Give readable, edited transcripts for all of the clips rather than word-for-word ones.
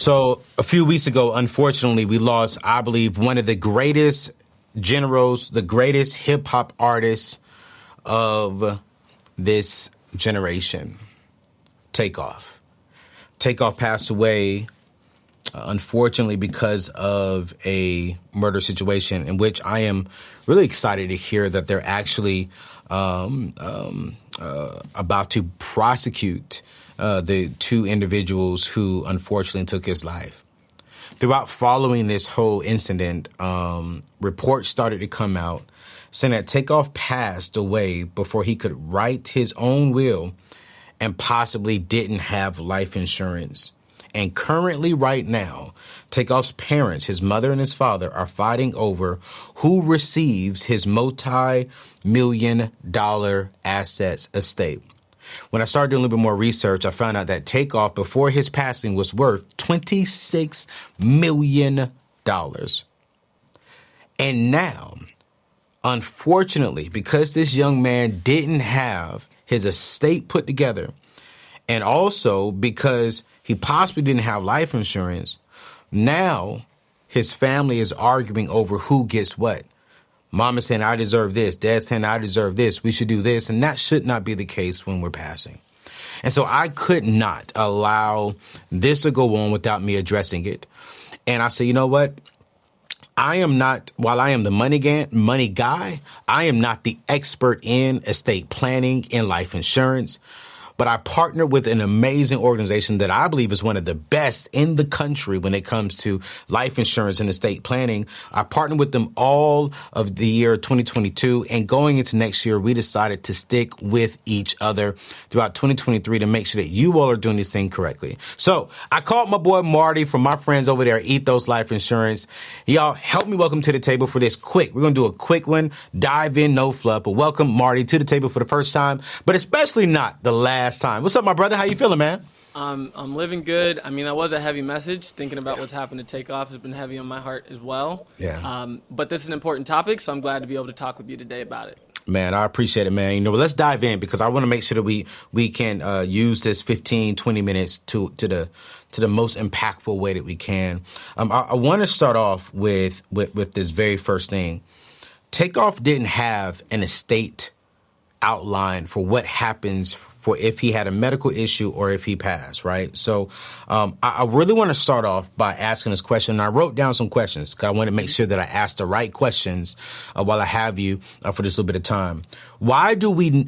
So a few weeks ago, unfortunately, we lost, I believe, one of the greatest generals, the greatest hip hop artists of this generation, Takeoff. Takeoff passed away, unfortunately, because of a murder situation in which I am really excited to hear that they're actually about to prosecute the two individuals who unfortunately took his life. Throughout following this whole incident, reports started to come out saying that Takeoff passed away before he could write his own will and possibly didn't have life insurance. And currently, right now, Takeoff's parents, his mother and his father, are fighting over who receives his multi-million-dollar assets estate. When I started doing a little bit more research, I found out that Takeoff, before his passing, was worth $26 million. And now, unfortunately, because this young man didn't have his estate put together, and also because he possibly didn't have life insurance, now his family is arguing over who gets what. Mom is saying, I deserve this. Dad's saying, I deserve this. We should do this. And that should not be the case when we're passing. And so I could not allow this to go on without me addressing it. And I say, you know what? I am not, while I am the money guy, I am not the expert in estate planning and life insurance. But I partner with an amazing organization that I believe is one of the best in the country when it comes to life insurance and estate planning. I partnered with them all of the year 2022. And going into next year, we decided to stick with each other throughout 2023 to make sure that you all are doing this thing correctly. So I called my boy Marty from my friends over there at Ethos Life Insurance. Y'all help me welcome to the table for this quick. We're going to do a quick one, dive in, no fluff. But welcome Marty to the table for the first time, but especially not the last time. What's up, my brother? How you feeling, man? I'm living good. I mean, that was a heavy message. Thinking about what's happened to Takeoff has been heavy on my heart as well. Yeah. But this is an important topic, so I'm glad to be able to talk with you today about it. Man, I appreciate it, man. You know, let's dive in because I want to make sure that we can use this 15, 20 minutes to the most impactful way that we can. I want to start off with this very first thing. Takeoff didn't have an estate outline for what happens for if he had a medical issue or if he passed, right? So I really want to start off by asking this question. And I wrote down some questions because I want to make sure that I ask the right questions while I have you for this little bit of time. Why do we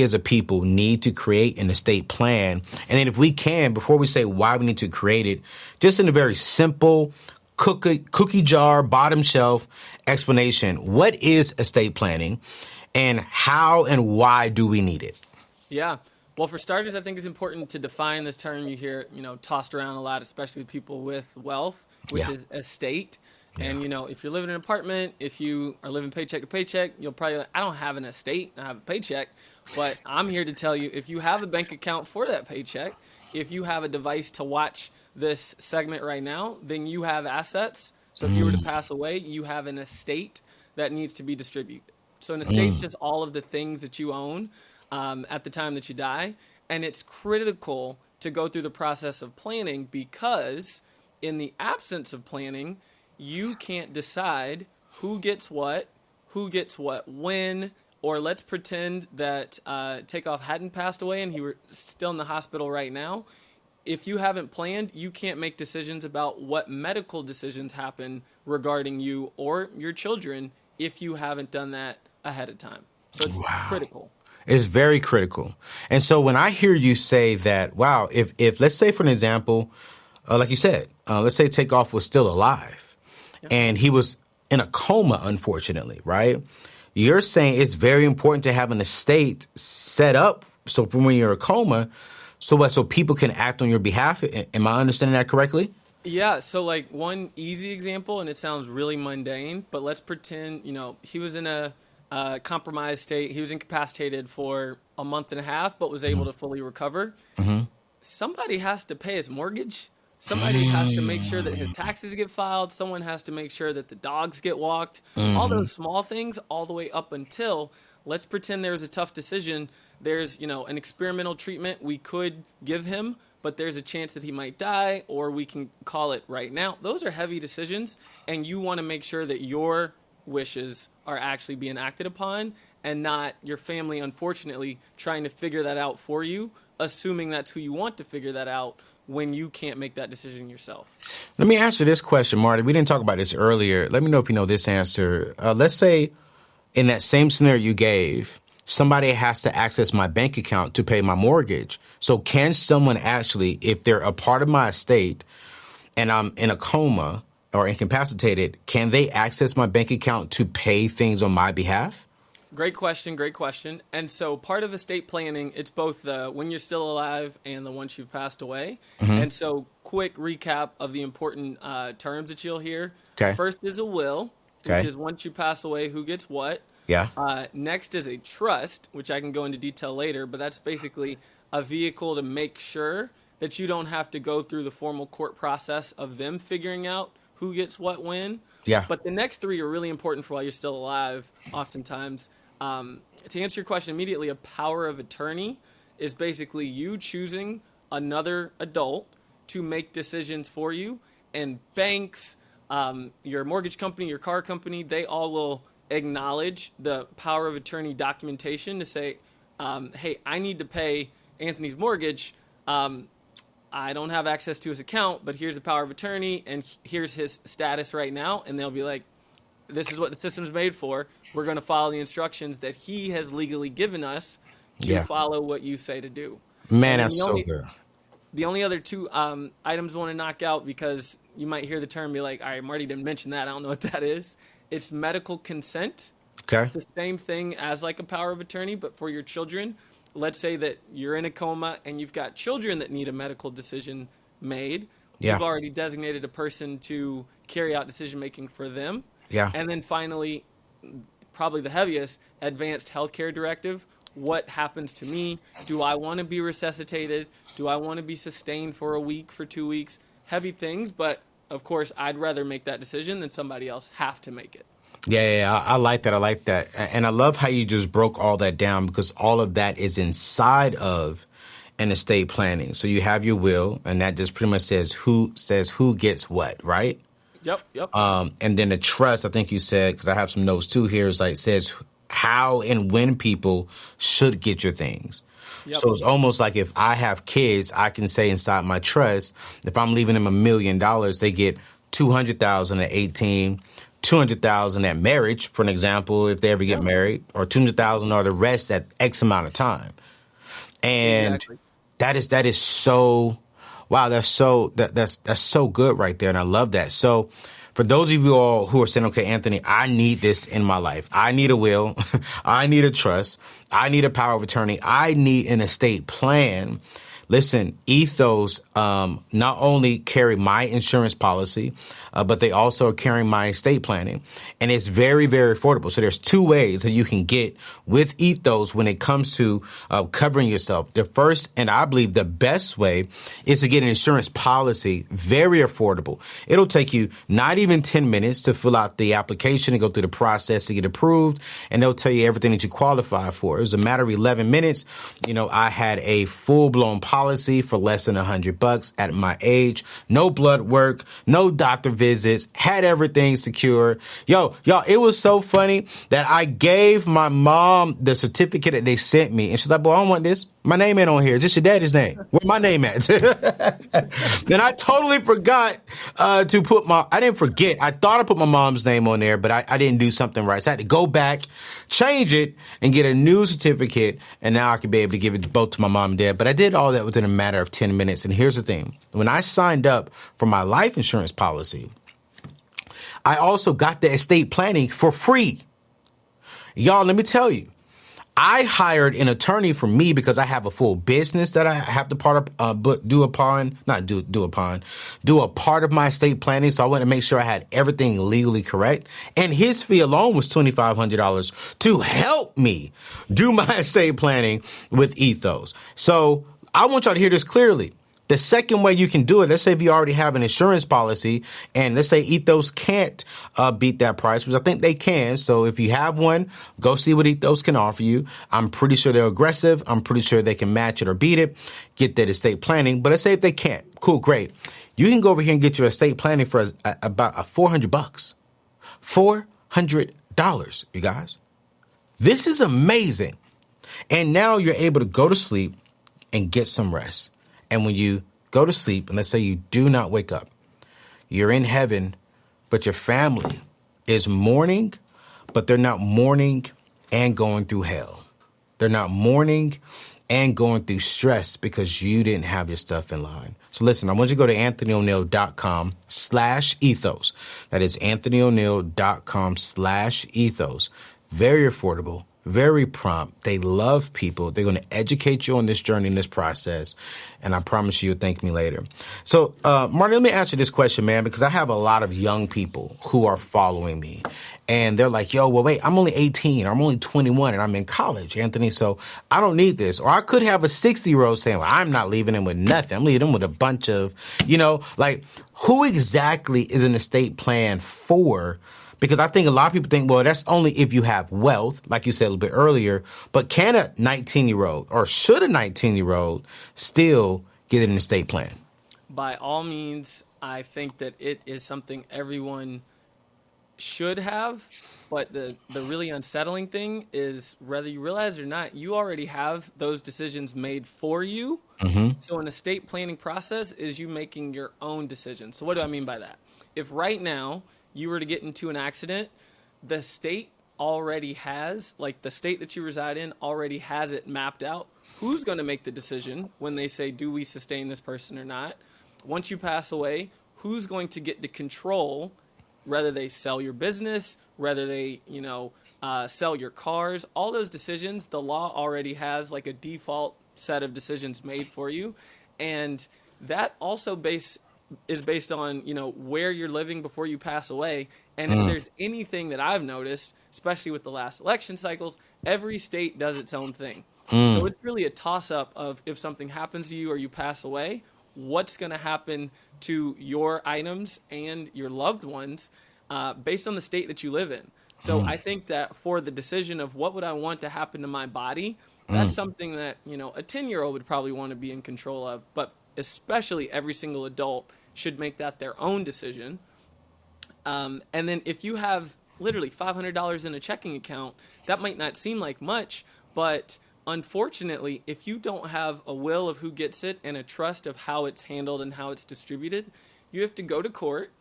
as a people need to create an estate plan? And then if we can, before we say why we need to create it, just in a very simple cookie jar, bottom shelf explanation, what is estate planning and how and why do we need it? Yeah. Well, for starters, I think it's important to define this term you hear, tossed around a lot, especially with people with wealth, which is estate. Yeah. And, if you're living in an apartment, if you are living paycheck to paycheck, you'll probably, I don't have an estate, I have a paycheck. But I'm here to tell you, if you have a bank account for that paycheck, if you have a device to watch this segment right now, then you have assets. So if you were to pass away, you have an estate that needs to be distributed. So an estate is just all of the things that you own at the time that you die. And it's critical to go through the process of planning because in the absence of planning, you can't decide who gets what when, or let's pretend that Takeoff hadn't passed away and he were still in the hospital right now. If you haven't planned, you can't make decisions about what medical decisions happen regarding you or your children if you haven't done that ahead of time. So it's critical. It's very critical. And so when I hear you say that, wow, if let's say, for an example, like you said, let's say Takeoff was still alive and he was in a coma, unfortunately, right? You're saying it's very important to have an estate set up so for when you're in a coma, so people can act on your behalf. Am I understanding that correctly? Yeah. So like one easy example, and it sounds really mundane, but let's pretend, he was in a compromised state. He was incapacitated for a month and a half, but was able to fully recover. Mm-hmm. Somebody has to pay his mortgage. Somebody has to make sure that his taxes get filed. Someone has to make sure that the dogs get walked. All those small things all the way up until, let's pretend there's a tough decision. There's, an experimental treatment we could give him, but there's a chance that he might die, or we can call it right now. Those are heavy decisions, and you want to make sure that your wishes are actually being acted upon and not your family, unfortunately, trying to figure that out for you, assuming that's who you want to figure that out when you can't make that decision yourself. Let me answer this question, Marty. We didn't talk about this earlier. Let me know if you know this answer. Let's say in that same scenario you gave, somebody has to access my bank account to pay my mortgage. So can someone actually, if they're a part of my estate and I'm in a coma or incapacitated, can they access my bank account to pay things on my behalf? Great question, great question. And so part of estate planning, it's both the when you're still alive and the once you've passed away. And so quick recap of the important terms that you'll hear. Okay. First is a will, which is once you pass away, who gets what. Yeah. Next is a trust, which I can go into detail later, but that's basically a vehicle to make sure that you don't have to go through the formal court process of them figuring out who gets what when. Yeah. But the next three are really important for while you're still alive, oftentimes. To answer your question immediately, a power of attorney is basically you choosing another adult to make decisions for you. And banks, your mortgage company, your car company, they all will acknowledge the power of attorney documentation to say, hey, I need to pay Anthony's mortgage. I don't have access to his account, but here's the power of attorney and here's his status right now. And they'll be like, this is what the system's made for. We're going to follow the instructions that he has legally given us to follow what you say to do. Man, that's so good. The only other two items I want to knock out, because you might hear the term and be like, all right, Marty didn't mention that. I don't know what that is. It's medical consent. Okay. It's the same thing as like a power of attorney, but for your children. Let's say that you're in a coma and you've got children that need a medical decision made. Yeah. You've already designated a person to carry out decision-making for them. Yeah. And then finally, probably the heaviest, advanced healthcare directive. What happens to me? Do I want to be resuscitated? Do I want to be sustained for a week, for 2 weeks? Heavy things, but of course, I'd rather make that decision than somebody else have to make it. Yeah, I like that. I like that. And I love how you just broke all that down, because all of that is inside of an estate planning. So you have your will, and that just pretty much says who gets what, right? Yep. And then the trust, I think you said, because I have some notes too here, is like says how and when people should get your things. Yep. So it's almost like if I have kids, I can say inside my trust, if I'm leaving them $1 million, they get $200,000 at 18, $200,000 at marriage, for an example, if they ever get married, or $200,000 or the rest at X amount of time. And exactly. that is so, wow, that's so good right there. And I love that. So for those of you all who are saying, okay, Anthony, I need this in my life. I need a will. I need a trust. I need a power of attorney. I need an estate plan. Listen, Ethos not only carry my insurance policy, but they also are carrying my estate planning. And it's very, very affordable. So there's two ways that you can get with Ethos when it comes to covering yourself. The first, and I believe the best way, is to get an insurance policy. Very affordable. It'll take you not even 10 minutes to fill out the application and go through the process to get approved. And they'll tell you everything that you qualify for. It was a matter of 11 minutes. You know, I had a full-blown policy for less than $100 at my age. No blood work, no doctor visits, had everything secure. Y'all, it was so funny that I gave my mom the certificate that they sent me. And she's like, boy, I don't want this. My name ain't on here. Just your daddy's name. Where my name at? Then I totally forgot to put I didn't forget. I thought I put my mom's name on there, but I didn't do something right. So I had to go back, change it, and get a new certificate. And now I can be able to give it both to my mom and dad. But I did all that within a matter of 10 minutes. And here's the thing. When I signed up for my life insurance policy, I also got the estate planning for free. Y'all, let me tell you. I hired an attorney for me because I have a full business that I have to do a part of my estate planning. So I wanted to make sure I had everything legally correct. And his fee alone was $2,500 to help me do my estate planning with Ethos. So I want y'all to hear this clearly. The second way you can do it, let's say if you already have an insurance policy, and let's say Ethos can't beat that price, which I think they can. So if you have one, go see what Ethos can offer you. I'm pretty sure they're aggressive. I'm pretty sure they can match it or beat it, get that estate planning. But let's say if they can't, cool, great. You can go over here and get your estate planning for about $400. $400, you guys. This is amazing. And now you're able to go to sleep and get some rest. And when you go to sleep, and let's say you do not wake up, you're in heaven, but your family is mourning, but they're not mourning and going through hell. They're not mourning and going through stress because you didn't have your stuff in line. So listen, I want you to go to anthonyoneal.com/ethos. That is anthonyoneal.com/ethos. Very affordable, very prompt. They love people. They're going to educate you on this journey, in this process. And I promise you'll thank me later. So, Martin, let me ask you this question, man, because I have a lot of young people who are following me. And they're like, yo, well, wait, I'm only 18, or I'm only 21, and I'm in college, Anthony, so I don't need this. Or I could have a 60-year-old saying, well, I'm not leaving him with nothing. I'm leaving him with a bunch of, like, who exactly is an estate plan for? Because I think a lot of people think, well, that's only if you have wealth, like you said a little bit earlier. But can a 19-year-old, or should a 19-year-old still get an estate plan? By all means, I think that it is something everyone should have, but the really unsettling thing is, whether you realize it or not, you already have those decisions made for you. Mm-hmm. So an estate planning process is you making your own decisions. So what do I mean by that? If right now you were to get into an accident, the state already has, like the state that you reside in already has it mapped out. Who's going to make the decision when they say, do we sustain this person or not? Once you pass away, who's going to get to control whether they sell your business, whether they, sell your cars? All those decisions, the law already has like a default set of decisions made for you. And that also is based on, where you're living before you pass away. And if there's anything that I've noticed, especially with the last election cycles, every state does its own thing. So it's really a toss-up of, if something happens to you or you pass away, what's going to happen to your items and your loved ones based on the state that you live in. So I think that for the decision of what would I want to happen to my body, that's something that, a 10-year-old would probably want to be in control of, but especially every single adult should make that their own decision. And then if you have literally $500 in a checking account, that might not seem like much, but unfortunately, if you don't have a will of who gets it and a trust of how it's handled and how it's distributed, you have to go to court.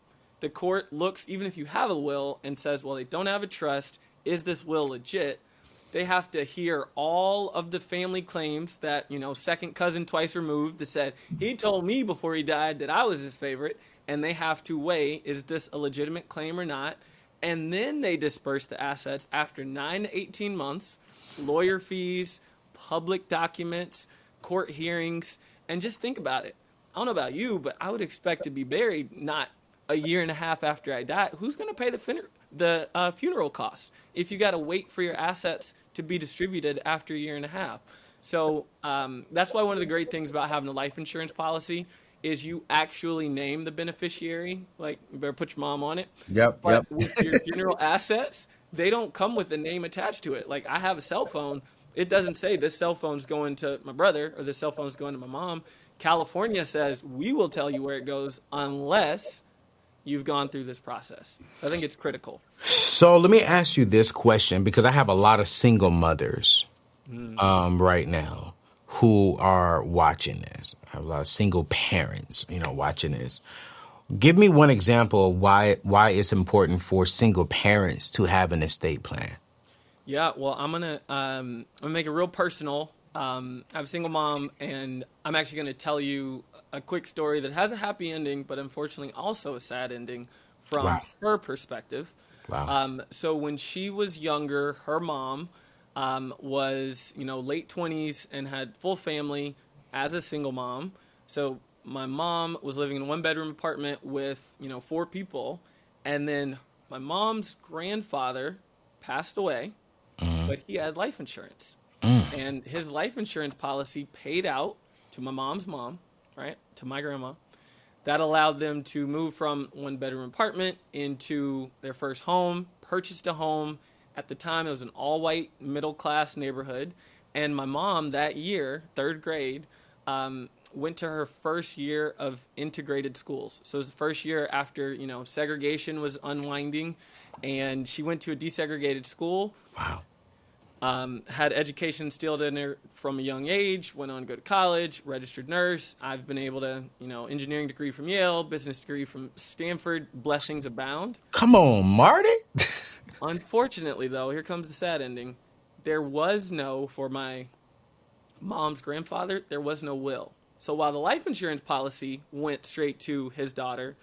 The court looks, even if you have a will, and says, well, they don't have a trust. Is this will legit? They have to hear all of the family claims that, second cousin twice removed that said, he told me before he died that I was his favorite. And they have to weigh, is this a legitimate claim or not? And then they disperse the assets after 9 to 18 months, lawyer fees, public documents, court hearings. And just think about it. I don't know about you, but I would expect to be buried not a year and a half after I die. Who's going to pay the funeral costs if you got to wait for your assets to be distributed after a year and a half? So that's why one of the great things about having a life insurance policy is you actually name the beneficiary. Like, you better put your mom on it. Yep. With your funeral assets, they don't come with a name attached to it. Like, I have a cell phone. It doesn't say this cell phone's going to my brother or this cell phone's going to my mom. California says we will tell you where it goes unless you've gone through this process. I think it's critical. So let me ask you this question, because I have a lot of single mothers right now who are watching this. I have a lot of single parents, watching this. Give me one example of why it's important for single parents to have an estate plan. Yeah, well, I'm gonna make it real personal. I have a single mom, and I'm actually gonna tell you a quick story that has a happy ending, but unfortunately also a sad ending from her perspective. Wow. So when she was younger, her mom was, late 20s and had full family as a single mom. So my mom was living in a 1-bedroom apartment with, 4 people. And then my mom's grandfather passed away, but he had life insurance. And his life insurance policy paid out to my mom's mom right, to my grandma. That allowed them to move from one-bedroom apartment into their first home, purchased a home. At the time, it was an all-white, middle-class neighborhood. And my mom, that year, third grade, went to her first year of integrated schools. So it was the first year after, segregation was unwinding. And she went to a desegregated school. Wow. Had education instilled in her from a young age, went on to go to college, registered nurse. I've been able to, engineering degree from Yale, business degree from Stanford, blessings abound. Come on, Marty. Unfortunately, though, here comes the sad ending. For my mom's grandfather, there was no will. So while the life insurance policy went straight to his daughter,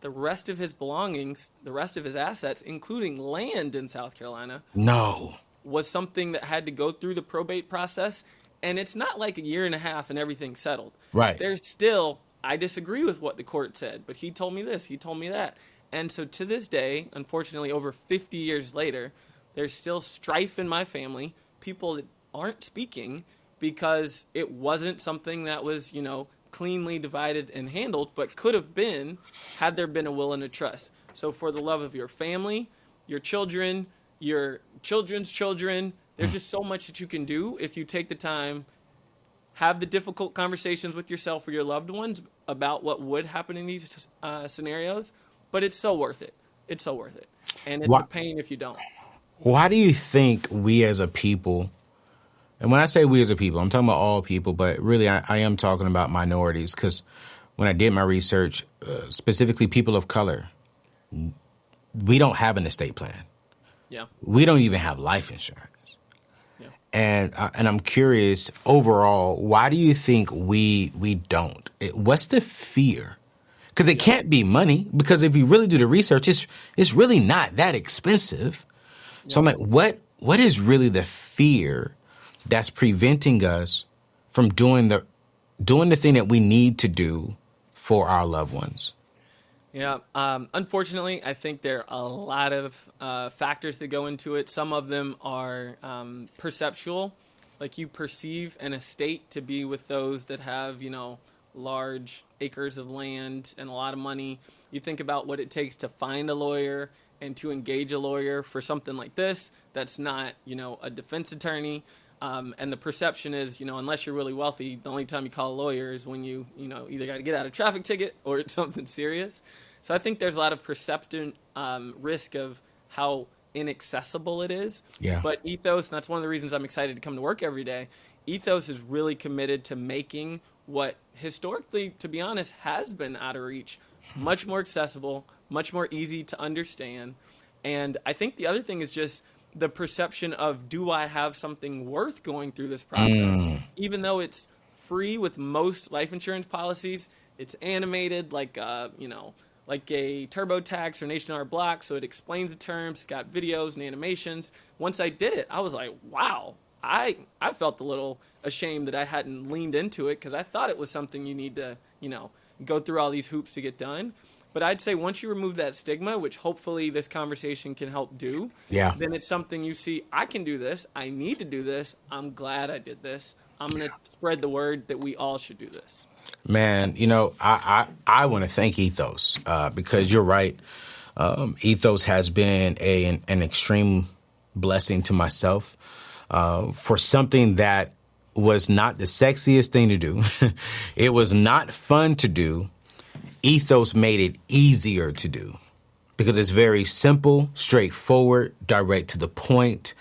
the rest of his belongings, the rest of his assets, including land in South Carolina, No. was something that had to go through the probate process. And it's not like a year and a half and everything's settled. Right. There's still, I disagree with what the court said, but he told me this, he told me that. And so to this day, unfortunately, over 50 years later, there's still strife in my family, people that aren't speaking because it wasn't something that was, cleanly divided and handled, but could have been had there been a will and a trust. So for the love of your family, your children, your children's children, there's just so much that you can do if you take the time, have the difficult conversations with yourself or your loved ones about what would happen in these scenarios, but it's so worth it. It's so worth it. And it's a pain if you don't. Why do you think we as a people, and when I say we as a people, I'm talking about all people, but really I am talking about minorities, because when I did my research, specifically people of color, we don't have an estate plan. Yeah. We don't even have life insurance. Yeah. And I'm curious, overall, why do you think we don't? What's the fear? Because it can't be money, because if you really do the research, it's really not that expensive. Yeah. So I'm like, what is really the fear that's preventing us from doing the thing that we need to do for our loved ones? Yeah. Unfortunately, I think there are a lot of factors that go into it. Some of them are perceptual, like you perceive an estate to be with those that have, large acres of land and a lot of money. You think about what it takes to find a lawyer and to engage a lawyer for something like this that's not, a defense attorney. And the perception is, unless you're really wealthy, the only time you call a lawyer is when you either got to get out a traffic ticket or it's something serious. So I think there's a lot of perception risk of how inaccessible it is. Yeah. But Ethos, and that's one of the reasons I'm excited to come to work every day, Ethos is really committed to making what historically, to be honest, has been out of reach much more accessible, much more easy to understand. And I think the other thing is just the perception of, do I have something worth going through this process? Even though it's free with most life insurance policies, it's animated like a TurboTax or Nation Block, so it explains the terms, it's got videos and animations. Once I did it, I was like, wow, I felt a little ashamed that I hadn't leaned into it, because I thought it was something you need to, go through all these hoops to get done. But I'd say once you remove that stigma, which hopefully this conversation can help do, then it's something you see, I can do this, I need to do this, I'm glad I did this, I'm going to spread the word that we all should do this. Man, I want to thank Ethos because you're right. Ethos has been an extreme blessing to myself for something that was not the sexiest thing to do. It was not fun to do. Ethos made it easier to do because it's very simple, straightforward, direct to the point.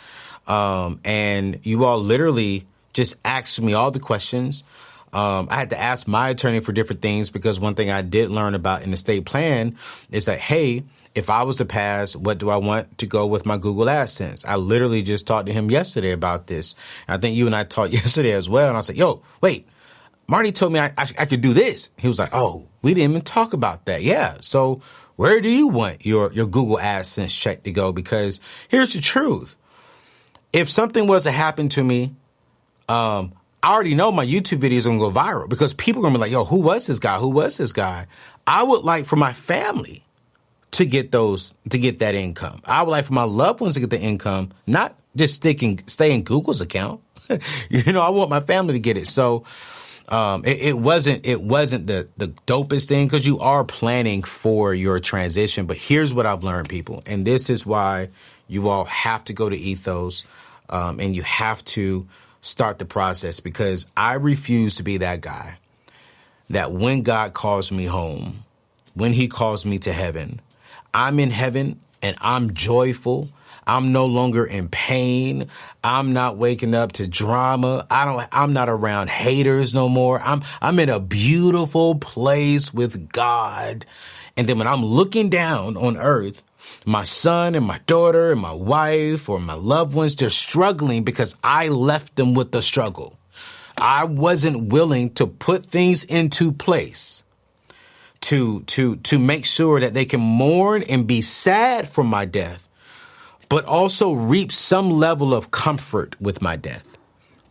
And you all literally just asked me all the questions. I had to ask my attorney for different things, because one thing I did learn about an estate plan is that, hey, if I was to pass, what do I want to go with my Google AdSense? I literally just talked to him yesterday about this. I think you and I talked yesterday as well. And I said, yo, wait, Marty told me I could do this. He was like, oh, we didn't even talk about that. Yeah. So where do you want your Google AdSense check to go? Because here's the truth. If something was to happen to me, I already know my YouTube video is going to go viral, because people are going to be like, yo, who was this guy? Who was this guy? I would like for my family to get that income. I would like for my loved ones to get the income, not just stay in Google's account. I want my family to get it. So It wasn't the dopest thing because you are planning for your transition. But here's what I've learned, people, and this is why you all have to go to Ethos, and you have to start the process, because I refuse to be that guy that when God calls me home, when he calls me to heaven, I'm in heaven and I'm joyful. I'm no longer in pain. I'm not waking up to drama. I'm not around haters no more. I'm in a beautiful place with God. And then when I'm looking down on earth, my son and my daughter and my wife or my loved ones, they're struggling because I left them with the struggle. I wasn't willing to put things into place to make sure that they can mourn and be sad for my death, but also reap some level of comfort with my death.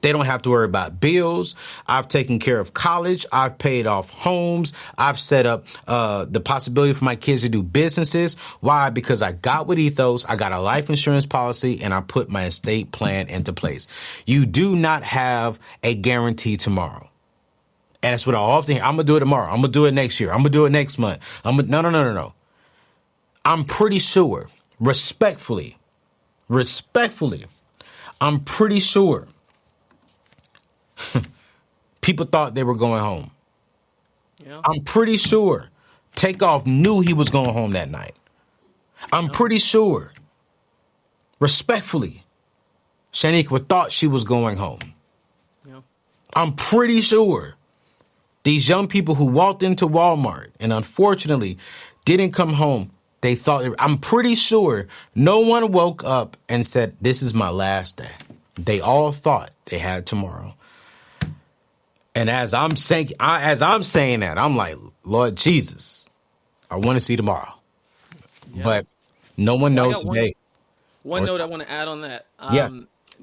They don't have to worry about bills. I've taken care of college. I've paid off homes. I've set up the possibility for my kids to do businesses. Why? Because I got with Ethos. I got a life insurance policy and I put my estate plan into place. You do not have a guarantee tomorrow. And that's what I often hear. I'm going to do it tomorrow. I'm going to do it next year. I'm going to do it next month. No. I'm pretty sure, respectfully, I'm pretty sure people thought they were going home. Yeah. I'm pretty sure Takeoff knew he was going home that night. I'm pretty sure, respectfully, Shaniqua thought she was going home. Yeah. I'm pretty sure these young people who walked into Walmart and unfortunately didn't come home, they thought, I'm pretty sure no one woke up and said, this is my last day. They all thought they had tomorrow. And as I'm saying that, I'm like, Lord Jesus, I want to see tomorrow. Yes. But no one knows today. One note I want to add on that.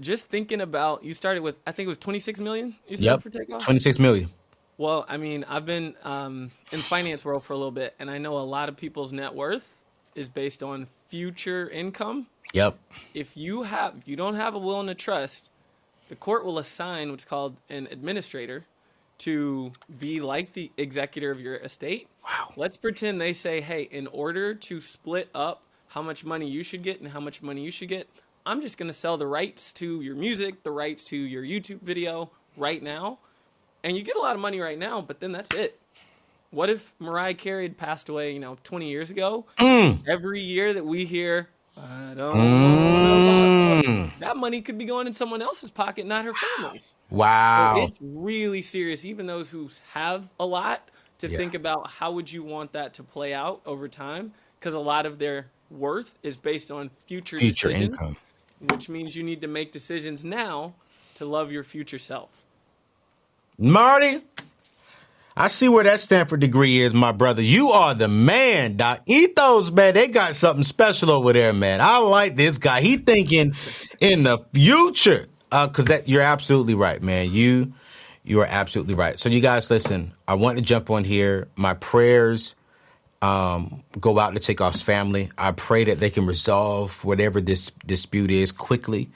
Just thinking about, you started with, I think it was 26 million you said for Takeoff? 26 million. Well, I mean, I've been in the finance world for a little bit, and I know a lot of people's net worth is based on future income. Yep. If you don't have a will and a trust, the court will assign what's called an administrator to be like the executor of your estate. Wow. Let's pretend they say, hey, in order to split up how much money you should get and how much money you should get, I'm just going to sell the rights to your music, the rights to your YouTube video right now. And you get a lot of money right now, but then that's it. What if Mariah Carey had passed away, 20 years ago? Every year that we hear, I don't know, that money could be going in someone else's pocket, not her family's. Wow. So it's really serious, even those who have a lot, to think about how would you want that to play out over time, because a lot of their worth is based on future decisions, income, which means you need to make decisions now to love your future self. Marty, I see where that Stanford degree is, my brother. You are the man, Doc. Ethos, man, they got something special over there, man. I like this guy. He thinking in the future, because you're absolutely right, man. You are absolutely right. So you guys, listen, I want to jump on here. My prayers go out to Takeoff's family. I pray that they can resolve whatever this dispute is quickly.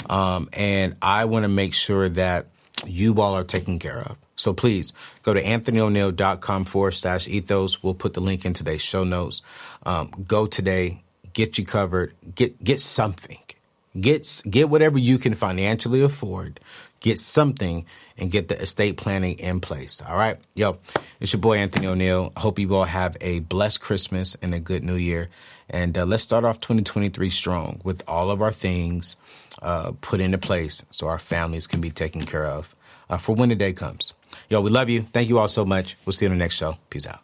And I want to make sure that you all are taken care of. So please go to anthonyoneal.com/ethos. We'll put the link in today's show notes. Go today, get you covered, get something, get whatever you can financially afford, get something and get the estate planning in place. All right. Yo, it's your boy, Anthony O'Neill. I hope you all have a blessed Christmas and a good new year. And let's start off 2023 strong with all of our things put into place so our families can be taken care of for when the day comes. Yo, we love you. Thank you all so much. We'll see you on the next show. Peace out.